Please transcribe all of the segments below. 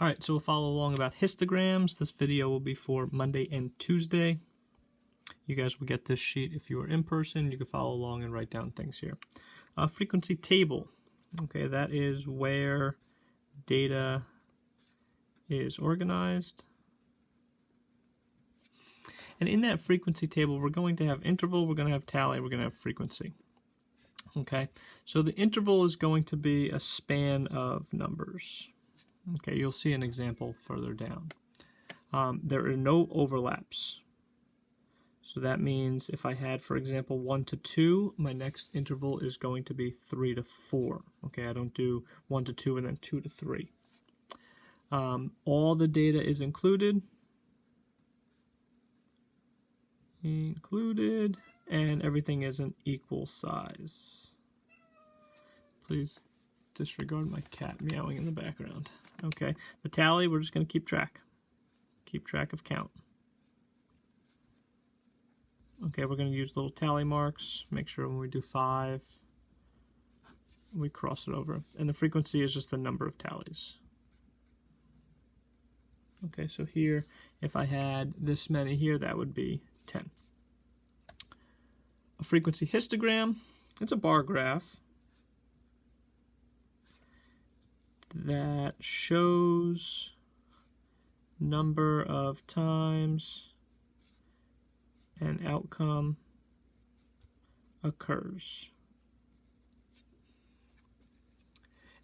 All right, so we'll follow along about histograms. This video will be for Monday and Tuesday. You guys will get this sheet if you are in person. You can follow along and write down things here. Frequency table. Okay, that is where data is organized. And in that frequency table, we're going to have interval, we're going to have tally, we're going to have frequency. Okay, so the interval is going to be a span of numbers. Okay, you'll see an example further down. There are no overlaps. So that means if I had, for example, 1 to 2, my next interval is going to be 3 to 4. Okay, I don't do 1 to 2 and then 2 to 3. All the data is included, and everything is an equal size. Please disregard my cat meowing in the background. Okay, the tally, we're just going to keep track of count. Okay, we're going to use little tally marks. Make sure when we do 5, we cross it over. And the frequency is just the number of tallies. Okay, so here, if I had this many here, that would be 10. A frequency histogram, it's a bar graph that shows number of times an outcome occurs.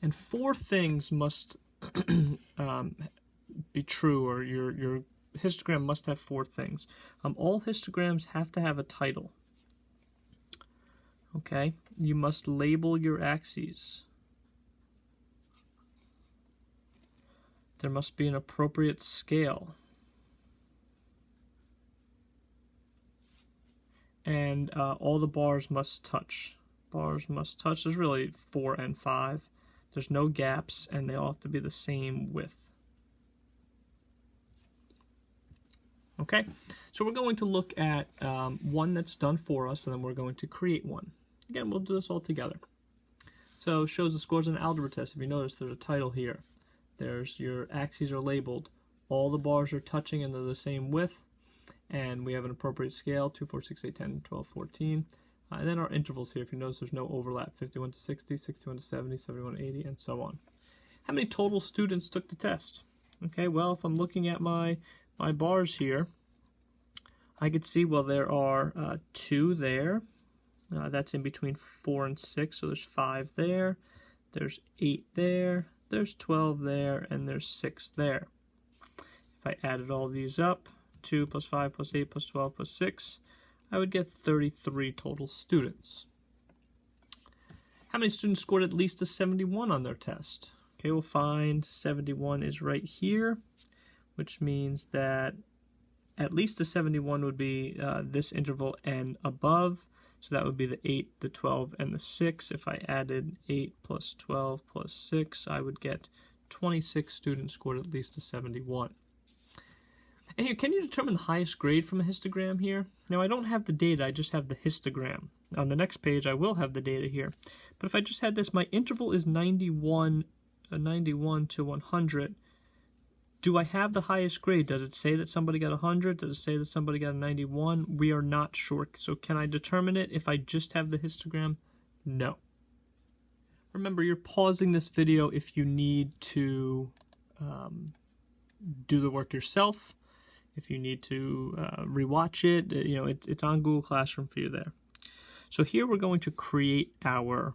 And 4 things must be true, or your histogram must have 4 things. All histograms have to have a title. Okay, you must label your axes. There must be an appropriate scale. And all the bars must touch. Bars must touch. There's really 4 and 5. There's no gaps, and they all have to be the same width. Okay, so we're going to look at one that's done for us, and then we're going to create one. Again, we'll do this all together. So shows the scores on the algebra test. If you notice, there's a title here. There's your axes are labeled. All the bars are touching, and they're the same width. And we have an appropriate scale, 2, 4, 6, 8, 10, 12, 14. And then our intervals here, if you notice there's no overlap, 51 to 60, 61 to 70, 71 to 80, and so on. How many total students took the test? Okay, well, if I'm looking at my bars here, I could see, well, there are 2 there. That's in between 4 and 6, so there's 5 there. There's 8 there. There's 12 there, and there's 6 there. If I added all these up, 2 plus 5 plus 8 plus 12 plus 6, I would get 33 total students. How many students scored at least a 71 on their test? Okay, we'll find 71 is right here, which means that at least a 71 would be this interval and above. So that would be the 8, the 12, and the 6. If I added 8 plus 12 plus 6, I would get 26 students scored at least a 71. And here, can you determine the highest grade from a histogram here? Now, I don't have the data, I just have the histogram. On the next page, I will have the data here. But if I just had this, my interval is 91 to 100. Do I have the highest grade? Does it say that somebody got 100? Does it say that somebody got a 91? We are not sure. So can I determine it if I just have the histogram? No. Remember, you're pausing this video if you need to do the work yourself. If you need to rewatch it, it's on Google Classroom for you there. So here we're going to create our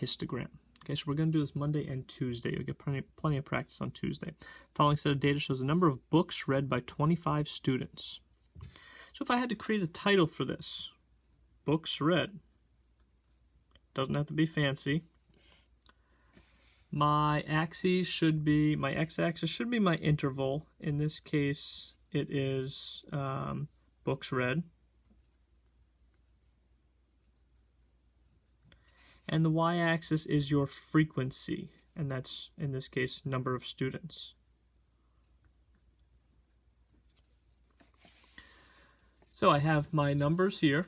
histogram. Okay, so we're going to do this Monday and Tuesday. You'll get plenty of practice on Tuesday. Following set of data shows the number of books read by 25 students. So if I had to create a title for this, books read, doesn't have to be fancy. My axes should be, my x-axis should be my interval. In this case, it is books read. And the y-axis is your frequency, and that's, in this case, number of students. So I have my numbers here,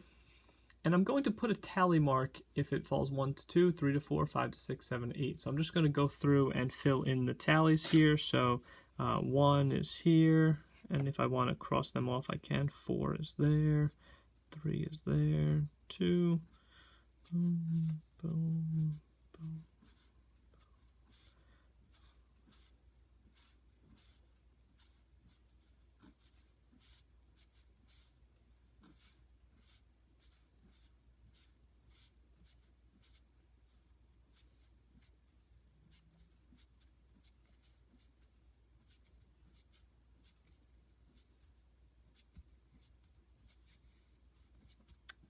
And I'm going to put a tally mark if it falls 1 to 2, 3 to 4, 5 to 6, 7 to 8. So I'm just going to go through and fill in the tallies here. So 1 is here, and if I want to cross them off, I can. 4 is there, 3 is there, 2, boom, boom, boom.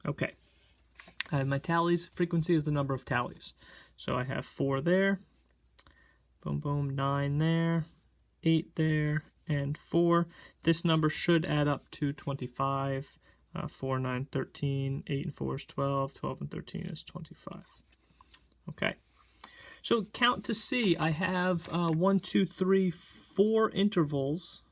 Okay, I have my tallies. Frequency is the number of tallies. So I have 4 there, boom, boom, 9 there, 8 there, and 4. This number should add up to 25. 4, 9, 13, 8 and 4 is 12, 12 and 13 is 25. Okay, so count to see. I have 1, 2, 3, 4 intervals.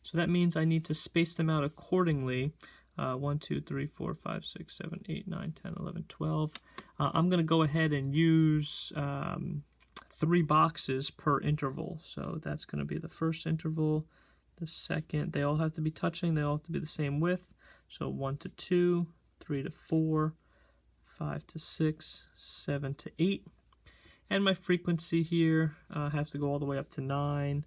So that means I need to space them out accordingly. 1, 2, 3, 4, 5, 6, 7, 8, 9, 10, 11, 12. I'm going to go ahead and use 3 boxes per interval. So that's going to be the first interval, the second. They all have to be touching. They all have to be the same width. So 1 to 2, 3 to 4, 5 to 6, 7 to 8. And my frequency here has to go all the way up to 9.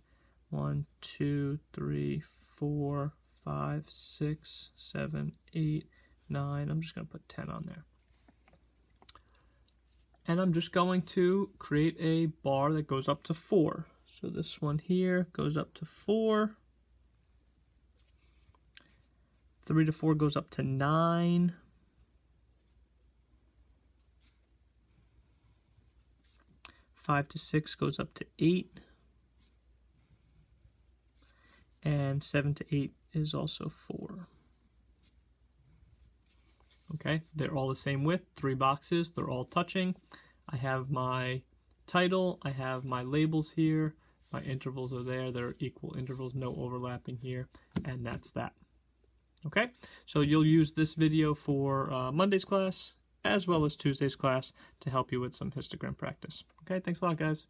1, 2, 3, 4, 5, 6, 7, 8, 9. I'm just going to put 10 on there. And I'm just going to create a bar that goes up to 4. So this one here goes up to 4. 3 to 4 goes up to 9. 5 to 6 goes up to 8. And 7 to 8 is also 4. Okay, they're all the same width, 3 boxes, they're all touching. I have my title, I have my labels here, my intervals are there, they're equal intervals, no overlapping here, and that's that. Okay, so you'll use this video for Monday's class as well as Tuesday's class to help you with some histogram practice. Okay, thanks a lot, guys.